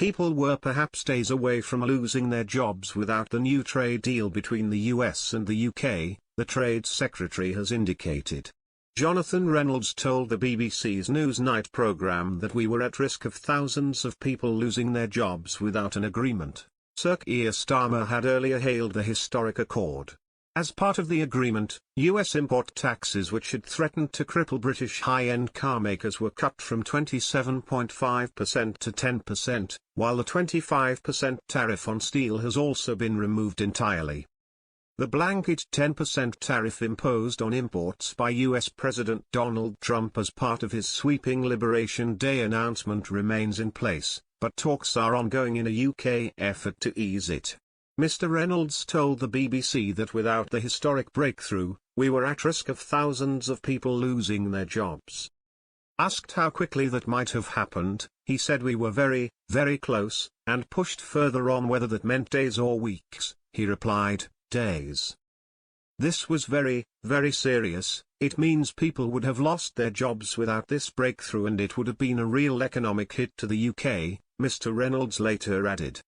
People were perhaps days away from losing their jobs without the new trade deal between the US and the UK, the Trade Secretary has indicated. Jonathan Reynolds told the BBC's Newsnight programme that we were at risk of thousands of people losing their jobs without an agreement. Sir Keir Starmer had earlier hailed the historic accord. As part of the agreement, US import taxes which had threatened to cripple British high-end car makers were cut from 27.5% to 10%, while the 25% tariff on steel has also been removed entirely. The blanket 10% tariff imposed on imports by US President Donald Trump as part of his sweeping Liberation Day announcement remains in place, but talks are ongoing in a UK effort to ease it. Mr. Reynolds told the BBC that without the historic breakthrough, we were at risk of thousands of people losing their jobs. Asked how quickly that might have happened, he said we were very, very close, and pushed further on whether that meant days or weeks. He replied, days. This was very, very serious. It means people would have lost their jobs without this breakthrough and it would have been a real economic hit to the UK, Mr. Reynolds later added.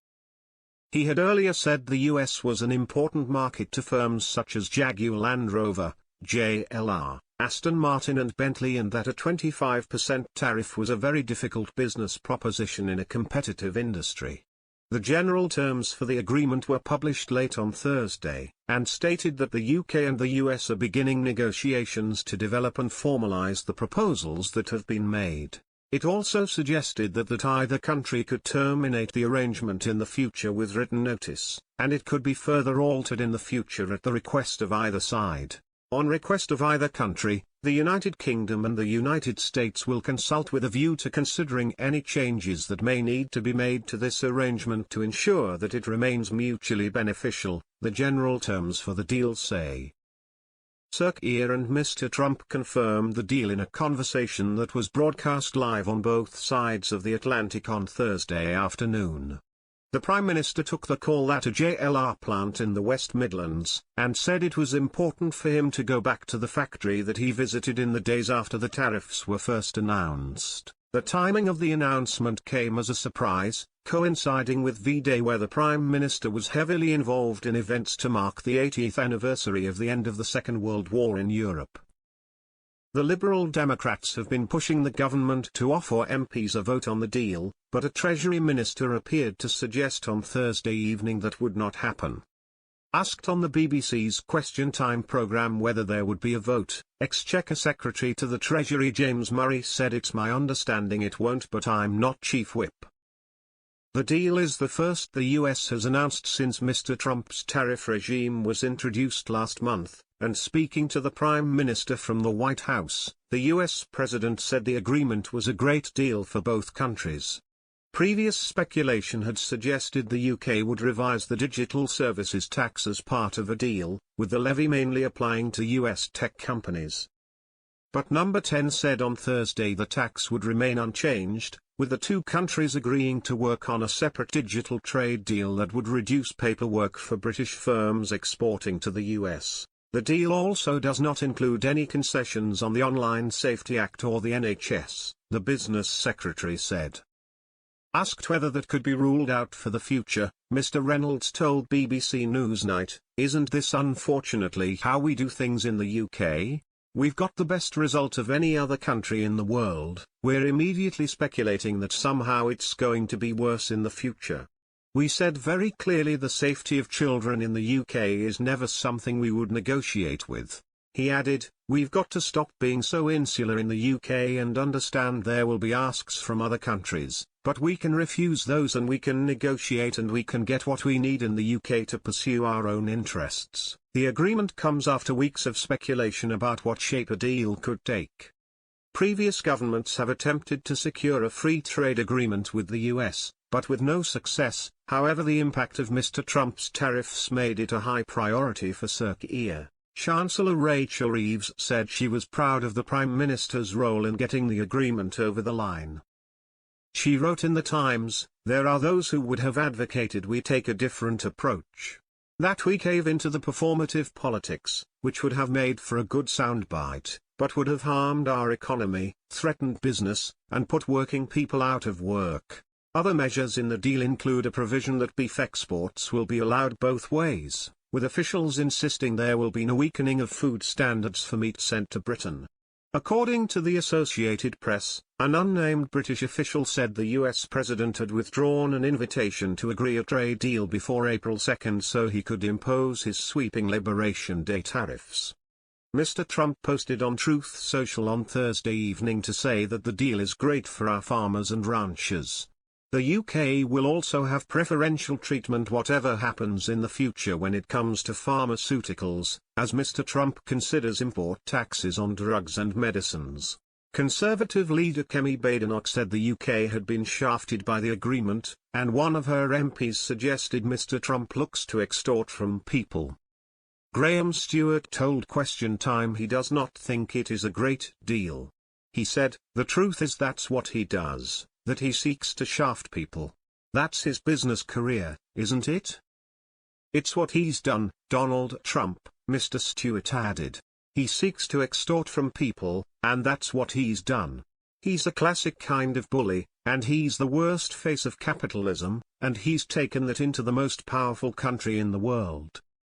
He had earlier said the US was an important market to firms such as Jaguar Land Rover, JLR, Aston Martin and Bentley, and that a 25% tariff was a very difficult business proposition in a competitive industry. The general terms for the agreement were published late on Thursday, and stated that the UK and the US are beginning negotiations to develop and formalise the proposals that have been made. It also suggested that either country could terminate the arrangement in the future with written notice, and it could be further altered in the future at the request of either side. On request of either country, the United Kingdom and the United States will consult with a view to considering any changes that may need to be made to this arrangement to ensure that it remains mutually beneficial, the general terms for the deal say. Sir Keir and Mr. Trump confirmed the deal in a conversation that was broadcast live on both sides of the Atlantic on Thursday afternoon. The Prime Minister took the call at a JLR plant in the West Midlands, and said it was important for him to go back to the factory that he visited in the days after the tariffs were first announced. The timing of the announcement came as a surprise, coinciding with V-Day, where the Prime Minister was heavily involved in events to mark the 80th anniversary of the end of the Second World War in Europe. The Liberal Democrats have been pushing the government to offer MPs a vote on the deal, but a Treasury Minister appeared to suggest on Thursday evening that would not happen. Asked on the BBC's Question Time programme whether there would be a vote, Exchequer Secretary to the Treasury James Murray said, "It's my understanding it won't, but I'm not Chief Whip." The deal is the first the US has announced since Mr. Trump's tariff regime was introduced last month, and speaking to the Prime Minister from the White House, the US President said the agreement was a great deal for both countries. Previous speculation had suggested the UK would revise the digital services tax as part of a deal, with the levy mainly applying to US tech companies. But Number 10 said on Thursday the tax would remain unchanged, with the two countries agreeing to work on a separate digital trade deal that would reduce paperwork for British firms exporting to the US. The deal also does not include any concessions on the Online Safety Act or the NHS, the business secretary said. Asked whether that could be ruled out for the future, Mr. Reynolds told BBC Newsnight, "Isn't this unfortunately how we do things in the UK? We've got the best result of any other country in the world, we're immediately speculating that somehow it's going to be worse in the future. We said very clearly the safety of children in the UK is never something we would negotiate with." He added, "We've got to stop being so insular in the UK and understand there will be asks from other countries, but we can refuse those and we can negotiate and we can get what we need in the UK to pursue our own interests." The agreement comes after weeks of speculation about what shape a deal could take. Previous governments have attempted to secure a free trade agreement with the US, but with no success. However, the impact of Mr. Trump's tariffs made it a high priority for Sir Keir. Chancellor Rachel Reeves said she was proud of the Prime Minister's role in getting the agreement over the line. She wrote in The Times, "There are those who would have advocated we take a different approach. That we cave into the performative politics, which would have made for a good soundbite, but would have harmed our economy, threatened business, and put working people out of work. Other measures in the deal include a provision that beef exports will be allowed both ways, with officials insisting there will be no weakening of food standards for meat sent to Britain. According to the Associated Press, an unnamed British official said the US president had withdrawn an invitation to agree a trade deal before April 2 so he could impose his sweeping Liberation Day tariffs. Mr. Trump posted on Truth Social on Thursday evening to say that the deal is great for our farmers and ranchers. The UK will also have preferential treatment whatever happens in the future when it comes to pharmaceuticals, as Mr. Trump considers import taxes on drugs and medicines. Conservative leader Kemi Badenoch said the UK had been shafted by the agreement, and one of her MPs suggested Mr. Trump looks to extort from people. Graham Stewart told Question Time he does not think it is a great deal. He said, "The truth is that's what he does. That he seeks to shaft people. That's his business career, isn't it?" "It's what he's done, Donald Trump," Mr. Stewart added. "He seeks to extort from people, and that's what he's done. He's a classic kind of bully, and he's the worst face of capitalism, and he's taken that into the most powerful country in the world."